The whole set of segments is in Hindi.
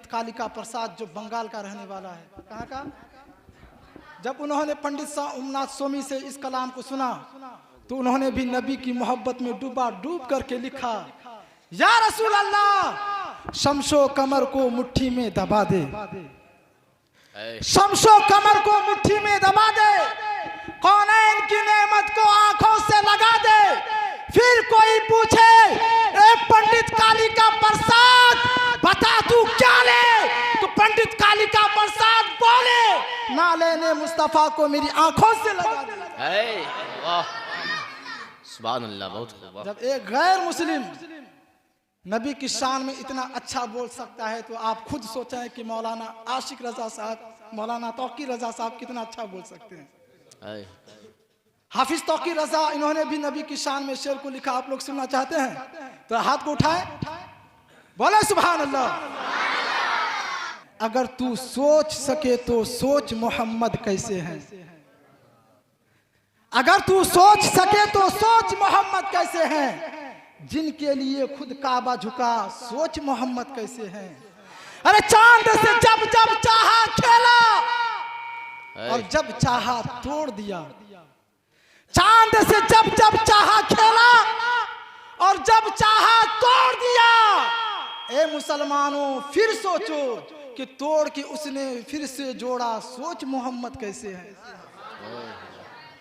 पंडित कालिका प्रसाद जो बंगाल का रहने वाला है, कहाँ का, जब उन्होंने पंडित उमनाथ स्वामी से इस कलाम को सुना तो उन्होंने भी नबी की मोहब्बत में डूब करके लिखा, या रसूल अल्लाह शमशो कमर को मुट्ठी में दबा दे, शमशो कमर को मुट्ठी में दबा दे, कौनैन की नेमत को आंखों से लगा दे, फिर कोई पूछे ए पंडित कालिका प्रसाद बता तू क्या ले, तो पंडित कालिका प्रसाद बोले ना लेने मुस्तफा को मेरी आंखों से लगा दे। सुभान अल्लाह, बहुत खूब। जब एक गैर मुस्लिम नबी की शान में इतना अच्छा बोल सकता है तो आप खुद सोचें कि मौलाना आशिक रजा साहब, मौलाना तौकीर रजा साहब कितना अच्छा बोल सकते हैं। हाफिज तौकीर रजा, इन्होंने भी नबी की शान में शेर को लिखा, आप लोग सुनना चाहते हैं तो हाथ को उठाएं, बोले सुभान अल्लाह। अगर तू सोच सके तो सोच मोहम्मद कैसे हैं, अगर तू सोच सके तो सोच मोहम्मद कैसे हैं, जिनके लिए खुद काबा झुका सोच मोहम्मद कैसे हैं। अरे चांद से जब जब चाहा खेला और जब चाहा तोड़ दिया, चांद से जब जब चाहा खेला और जब चाहा तोड़ दिया। ए मुसलमानों फिर सोचो कि तोड़ के उसने फिर से जोड़ा सोच मोहम्मद कैसे है,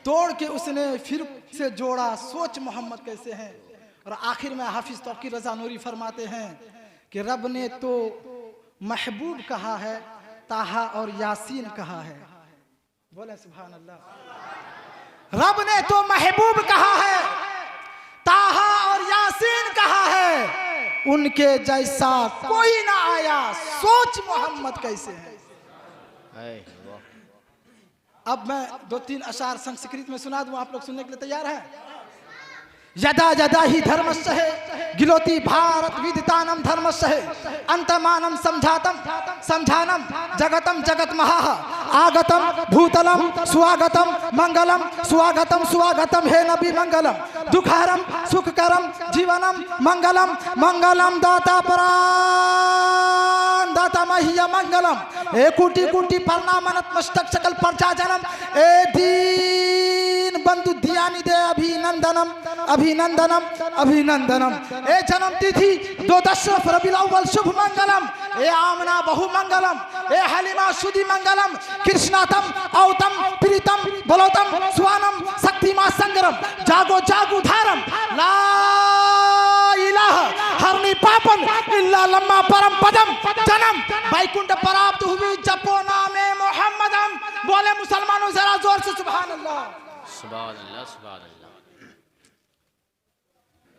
तोड़ के उसने फिर से जोड़ा सोच मोहम्मद कैसे है। और आखिर में हाफिज तौकीर रजा नूरी फरमाते हैं कि रब ने तो महबूब कहा है, ताहा और यासीन कहा है, बोले सुभान अल्लाह। रब ने तो महबूब कहा है, ताहा और यासीन कहा है, उनके जैसा कोई ना आया सोच मोहम्मद कैसे है। अब मैं 2-3 अशार संस्कृत में सुना दूं, आप लोग सुनने के लिए तैयार हैं। यदा यदा ही धर्मस्य है गिलोती भारत विदितानम धर्मस्य है, अंतमानम समझातम समझानम जगतम जगत महा आगतम भूतलम स्वागतम मंगलम स्वागतम स्वागतम हे नबी मंगलम दुखहरम सुखकरम जीवनम मंगलम मंगलम दाता परान दाता महिया मंगलम ए कुटी कुटी प्रणाम नतमस्तक सकल प्रजा जनम ए दीन बंधु दियानि दे अभिनंदनम अभिनंदनम अभिनंदनम। ए जन्म तिथि 2 रबीउल अव्वल शुभ मंगलम, ए आमना बहु मंगलम, ए हलीमा सुदी मंगलम, कृष्णातम औतम प्रीतम बलोतम स्वानम शक्तिमा संगरम जागो जागो धारम ला इलाहा हरनी पापन इल्ला लम्मा परम पदम जन्म वैकुंठ प्राप्त हुई जपो नामे मोहम्मदम। बोले मुसलमानों जरा जोर से सुभान अल्लाह, सुभान अल्लाह, सुभान अल्लाह।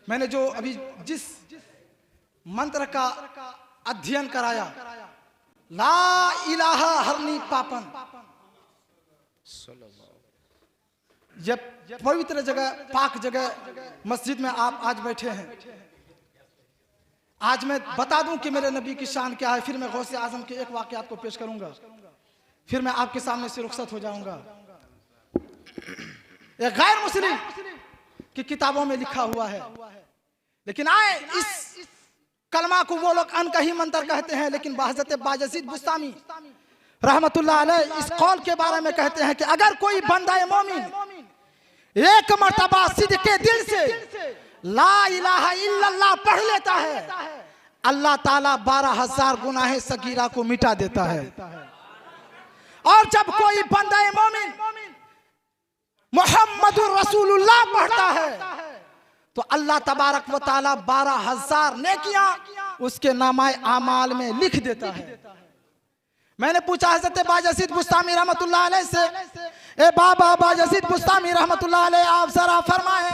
मैंने जो अभी जिस मंत्र का अध्ययन कराया, ला इलाहा हरनी पापन, जब पवित्र जगह पाक जगह मस्जिद में आप आज बैठे हैं, आज मैं बता दूं कि मेरे नबी की शान क्या है, फिर मैं गौसे आजम के एक वाक़या आपको पेश करूंगा, फिर मैं आपके सामने से रुखसत हो जाऊंगा। एक गैर मुस्लिम की किताबों में लिखा हुआ है, लेकिन आए इस कलमा को वो लोग अनकही मंत्र कहते हैं, लेकिन हज़रत बायज़ीद बुस्तामी रहमतुल्लाह अलैह इस कौल के बारे में कहते हैं कि अगर कोई बंदा मोमिन एक मर्तबा सिद्क़ के दिल से ला इलाहा इल्लल्लाह पढ़ लेता है, अल्लाह ताला 12,000 गुनाहे सगीरा को मिटा देता है। और जब कोई बंदा मोमिन मुहम्मदुर रसूलुल्लाह पढ़ता है तो अल्लाह तबारक व ताला 12,000 नेकियां उसके नामाए आमाल में लिख देता है। मैंने पूछा हज़रत बायज़ीद बुस्तामी रहमतुल्लाह अलैह से, ए बाबा बायज़ीद बुस्तामी रहमतुल्लाह अलैह आप जरा फरमाएं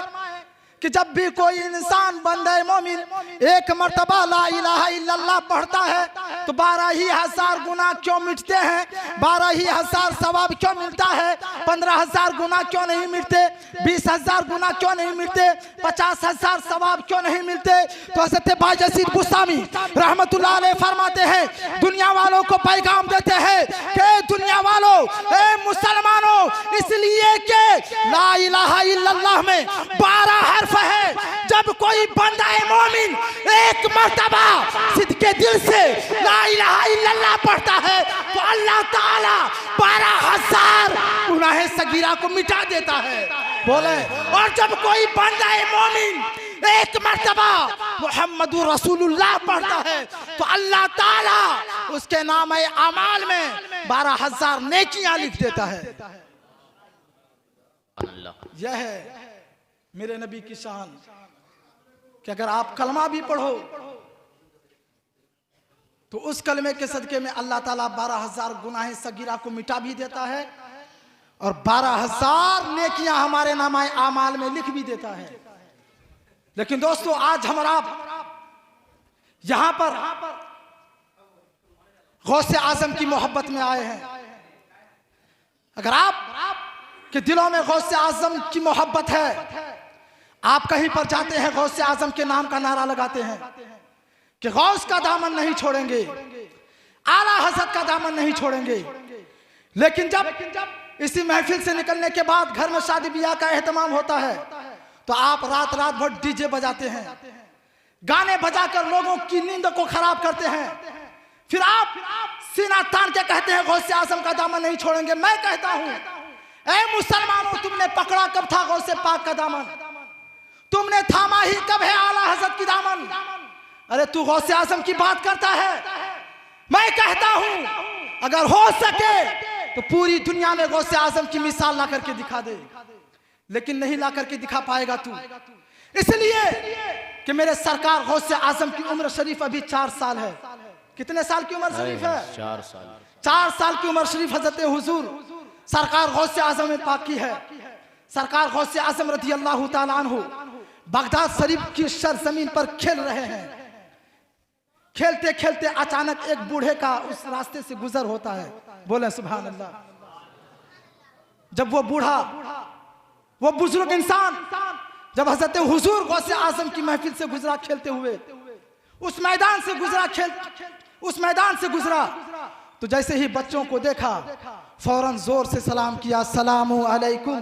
कि जब भी कोई इंसान बंदे मोमिन एक मर्तबा ला इलाहा इल्लल्लाह पढ़ता है तो 12,000 गुनाह क्यों मिटते हैं, 12,000 सवाब क्यों मिलता है, 15,000 गुनाह क्यों नहीं मिलते, 20,000 गुनाह क्यों नहीं मिलते, 50,000 सवाब क्यों नहीं मिलते। तो हज़रत बायज़ीद बुस्तामी रहमतुल्लाह अलैह फरमाते हैं, दुनिया वालों को पैगाम देते हैं कि दुनिया वालों, ए मुसलमानों, इसलिए कि ला इलाहा इल्लल्लाह में 12 हर्फ है। जब कोई बंदा मोमिन एक मर्तबा सिद्क़ के दिल से ला इलाहा इल्लल्लाह पढ़ता है तो अल्लाह ताला 12,000 गुनाह सगीरा को मिटा देता है। बोले, और जब कोई बंदा मोमिन एक मर्तबा मुहम्मदुर रसूलुल्लाह पढ़ता है तो अल्लाह ताला उसके नाम अमाल में 12,000 नेकियां लिख देता है। यह है मेरे नबी की शान कि अगर आप कलमा भी पढ़ो तो उस कलमे के सदके में अल्लाह ताला 12,000 गुनाह सगीरा को मिटा भी देता है और 12,000 नेकियां हमारे नामा आमाल में लिख भी देता है। लेकिन दोस्तों, आज हमारा यहां पर गौसे आजम की मोहब्बत में आए हैं। अगर आप के दिलों में गौसे आजम की मोहब्बत है, आप कहीं पर जाते हैं गौसे आजम के नाम का नारा लगाते हैं कि गौस का दामन नहीं छोड़ेंगे, आला हजरत का दामन नहीं छोड़ेंगे। लेकिन जब इसी महफिल से निकलने के बाद घर में शादी ब्याह का एहतमाम होता है तो आप रात रात भर डीजे बजाते हैं, गाने बजाकर लोगों की नींद को खराब करते हैं। फिर आप सीना तान के कहते हैं गौसे आजम का दामन नहीं छोड़ेंगे। मैं कहता हूं, ऐ मुसलमानों, तुमने पकड़ा कब था गौसे पाक का दामन? तुमने थामा ही कब है आला हजरत की दामन? अरे तू गौसे आजम की बात करता है। मैं कहता हूं अगर हो सके तो पूरी दुनिया में गौसे आजम की मिसाल ला करके दिखा दे, लेकिन नहीं ला करके दिखा पाएगा तू। इसलिए कि मेरे सरकार गौसे आजम की उम्र शरीफ अभी 4 साल है। कितने साल की उम्र शरीफ है? 4 साल। 4 साल की उम्र शरीफ हजरत हुजूर सरकार गौसे आजम में पाक की है। सरकार गौसे आजम रज़ी अल्लाह ताला अन्हु बगदाद शरीफ की सरजमीन पर खेल रहे हैं। खेलते खेलते अचानक एक बूढ़े का उस रास्ते से गुजर होता है। बोले सुभान अल्लाह। जब वो बूढ़ा, वो बुजुर्ग इंसान जब हजरत हुजूर गौसे आजम की महफिल से गुजरा खेलते हुए, उस मैदान से गुजरा तो जैसे ही बच्चों को देखा फौरन जोर से सलाम किया, सलामु अलैकुम।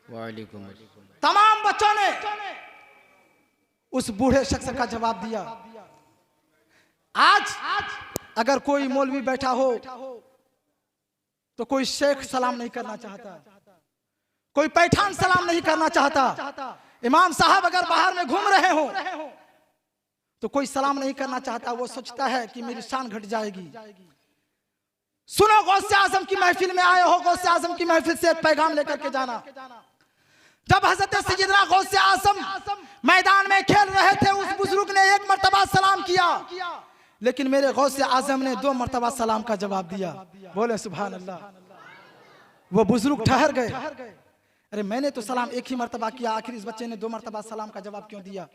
वालेकुम। तमाम बच्चों ने उस बूढ़े शख्स का जवाब दिया। आज अगर कोई मौलवी बैठा हो तो कोई शेख सलाम नहीं करना चाहता, कोई पैठान सलाम नहीं करना चाहता। इमाम साहब अगर बाहर में घूम रहे हो तो कोई सलाम नहीं करना चाहता। वो सोचता है कि मेरी शान घट जाएगी। सुनो, गौसे आजम की महफिल में आए हो, गौसे आजम की महफिल से एक पैगाम लेकर के जाना। जब हजरत सैयदना गौसे आजम मैदान में खेल रहे थे, उस बुजुर्ग ने एक मर्तबा सलाम किया, लेकिन मेरे गौसे आजम ने 2 मर्तबा सलाम का जवाब दिया। बोले सुभान अल्लाह। वो बुजुर्ग ठहर गए। अरे मैंने तो सलाम एक ही मर्तबा किया, आखिर इस बच्चे ने 2 मर्तबा सलाम का जवाब क्यों दिया?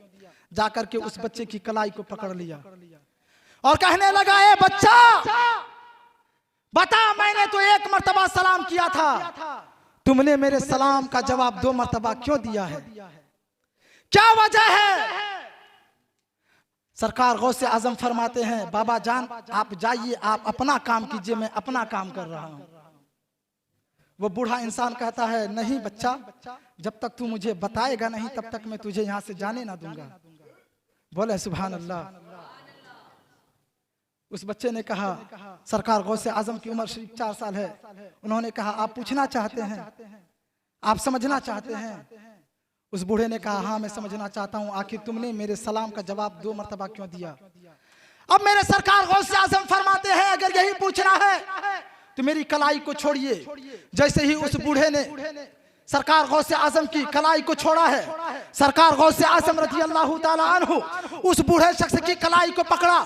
जाकर के उस बच्चे की कलाई को पकड़ लिया और कहने लगा, ए बच्चा बता, मैंने तो 1 मर्तबा सलाम किया था, तुमने मेरे सलाम का जवाब 2 मर्तबा क्यों दिया है? क्या वजह है? सरकार गौसे आजम फरमाते हैं, बाबा जान आप जाइए, आप अपना काम कीजिए, मैं अपना काम कर रहा हूं। वो बूढ़ा इंसान कहता है, नहीं बच्चा, जब तक तू मुझे बताएगा नहीं तब तक मैं तुझे यहां से जाने ना दूंगा। बोले सुभान अल्लाह। उस बच्चे ने कहा, सरकार गौसे आजम की उम्र सिर्फ 4 साल है। उन्होंने कहा, आप पूछना चाहते हैं, आप समझना चाहते हैं? उस बूढ़े ने कहा, हाँ मैं समझना चाहता हूँ, आखिर तुमने मेरे सलाम का जवाब 2 मर्तबा क्यों दिया? अब मेरे सरकार गौसे आजम फरमाते हैं, अगर यही पूछना है तो मेरी कलाई को छोड़िए। जैसे ही उस बूढ़े ने सरकार गौसे आजम की कलाई को छोड़ा है, सरकार गौसे आजम रज़ी अल्लाह ताला अन्हु उस बूढ़े शख्स की कलाई को पकड़ा,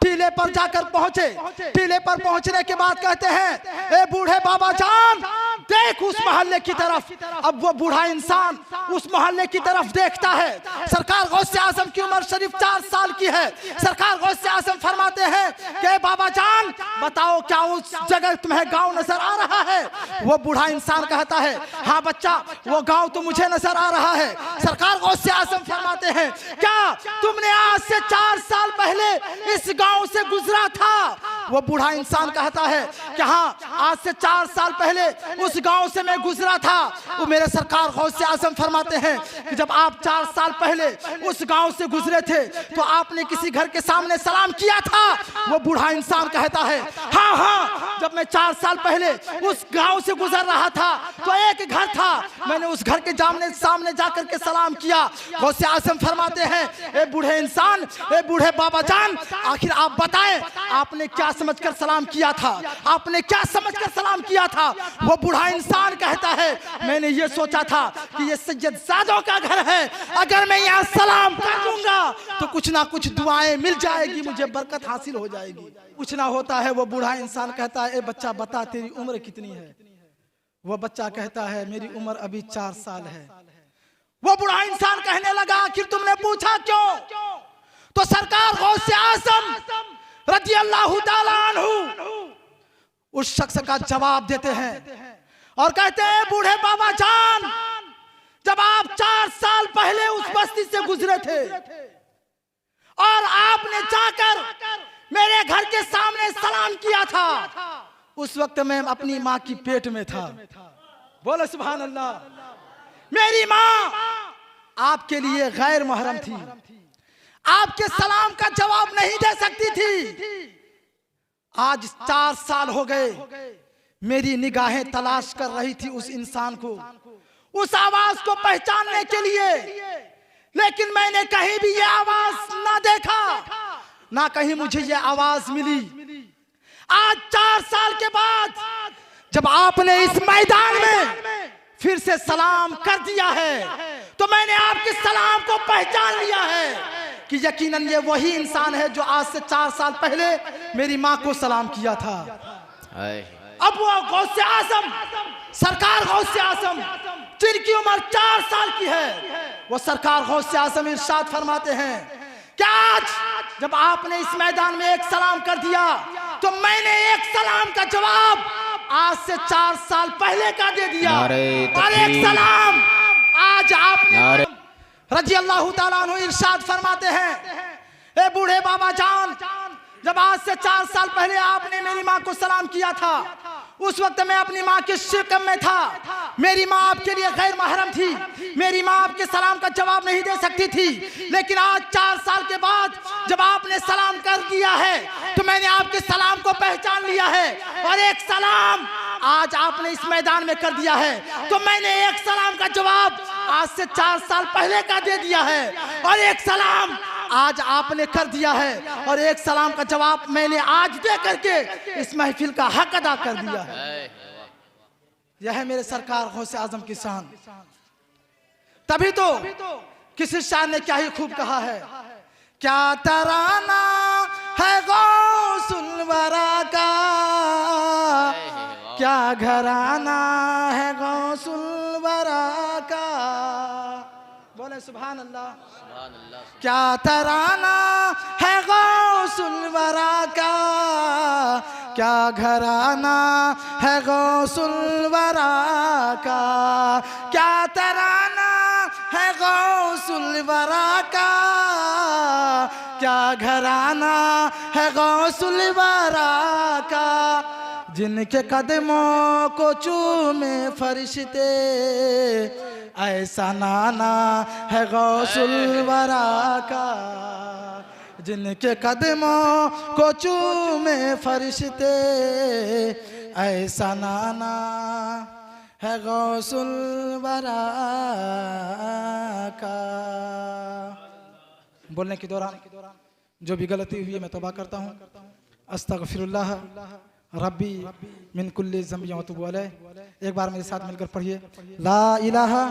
टीले पर जाकर पहुंचे। टीले पर पहुंचने के बाद कहते हैं, ए बूढ़े बाबा जान देख उस मोहल्ले की तरफ। अब वो बूढ़ा इंसान उस मोहल्ले की तरफ देखता है। सरकार गौसे आजम की उम्र शरीफ 4 साल की है। सरकार गौसे आजम फरमाते हैं कि बाबा जान बताओ, क्या उस जगह तुम्हें गांव नजर आ रहा है? वो बूढ़ा इंसान कहता है, हाँ बच्चा, वो गांव तो मुझे नजर आ रहा है। सरकार गौसे आजम फरमाते हैं, क्या तुमने आज से 4 साल पहले इस गांव से गुजरा था? वो बूढ़ा इंसान कहता है कि हाँ, आज से 4 साल पहले उस गांव से मैं गुजरा था। वो मेरे सरकार गौसे आजम फरमाते हैं कि जब आप 4 साल पहले उस गांव से गुजरे थे तो आपने किसी घर के सामने सलाम किया था। वो बूढ़ा इंसान कहता है हाँ हाँ, जब मैं 4 साल पहले उस गांव से गुजर रहा था तो एक घर था, मैंने उस घर के सामने जाकर के सलाम किया। गौसे आजम फरमाते हैं ए बूढ़े इंसान, ए बूढ़े बाबा जान, आखिर आप बताएं आपने क्या समझकर सलाम किया था, आपने क्या समझकर सलाम किया था। वो बूढ़ा इंसान कहता है मैंने ये सोचा था कि ये सैयदजादों का घर है, अगर मैं यहाँ सलाम कर दूंगा तो कुछ ना कुछ दुआएं मिल जाएगी, मुझे बरकत हासिल हो जाएगी। कुछ ना होता है। वो बूढ़ा इंसान कहता है ए बच्चा बता तेरी उम्र कितनी है। वो बच्चा कहता है मेरी उम्र अभी 4 साल है। वो बूढ़ा इंसान कहने लगा आखिर तुमने पूछा क्यों? तो सरकार गौसे आजम रज़ी अल्लाहु ताला अन्हु उस शख्स का जवाब देते हैं और कहते हैं बूढ़े बाबा जान, जब आप 4 साल पहले उस बस्ती से गुजरे थे और आपने जाकर मेरे घर के सामने सलाम किया था, उस वक्त मैं अपनी माँ की पेट में था। बोलो सुभान अल्लाह। मेरी माँ आपके लिए गैर महरम थी, आपके सलाम का जवाब नहीं दे सकती थी। आज 4 साल हो गए, मेरी निगाहें तलाश कर रही थी उस इंसान को, उस आवाज को पहचानने के लिए, लेकिन मैंने कहीं भी ये आवाज ना देखा, ना कहीं मुझे ये आवाज मिली। आज 4 साल के बाद जब आपने इस मैदान में फिर से सलाम कर दिया है तो मैंने आपके सलाम को पहचान लिया है कि यकीनन ये वही इंसान है जो आज से 4 साल पहले मेरी माँ को सलाम किया था। अब वो गौसे आजम, सरकार गौसे आजम जिनकी उम्र 4 साल की है, वो सरकार गौसे आजम इरशाद फरमाते हैं कि आज जब आपने इस मैदान में एक सलाम कर दिया तो मैंने एक सलाम का जवाब आज से 4 साल पहले का दे दिया, और एक सलाम आज आपने। रज़ी अल्लाहु ताला अन्हु इरशाद फरमाते हैं ए बूढ़े बाबा जान, जब आज से 4 साल पहले आपने मेरी माँ को सलाम किया था, उस वक्त मैं अपनी माँ के शिकम में था, मेरी माँ आपके लिए गैर महरम थी, मेरी माँ आपके सलाम का जवाब नहीं दे सकती थी। लेकिन आज 4 साल के बाद जब आपने सलाम कर दिया है तो मैंने आपके सलाम को पहचान लिया है, और एक सलाम आज आपने इस मैदान में कर दिया है तो मैंने एक सलाम का जवाब आज से 4 साल पहले का दे दिया है, और एक सलाम आज आपने कर दिया है, और एक सलाम का जवाब मैंने आज दे करके इस महफिल का हक अदा कर दिया है। यह है मेरे सरकार गौसे आजम की शान। तभी तो किसी शायर ने क्या ही खूब कहा है, क्या तराना है गौसुल वरा का, क्या घराना है गौसुल वरा का। बोले सुभान अल्लाह। क्या तराना है गौसुल वरा का, क्या घराना है गौसुल वरा का, क्या तराना है गौसुल वरा का, क्या घराना है गौसुल वरा का। जिनके कदमों को चूमे फरिश्ते, ऐसा नाना है गौसुल वरा का। जिनके कदमों को चूमे फरिश्ते, ऐसा नाना है गौसुल वरा का। बोलने के दौरान जो भी गलती हुई है मैं तौबा करता हूँ। अस्तगफिरुल्लाह रब्बी मिन कुल्ली ज़ंबि व अतूबु अलैह। एक बार मेरे साथ मिलकर पढ़िए ला इलाहा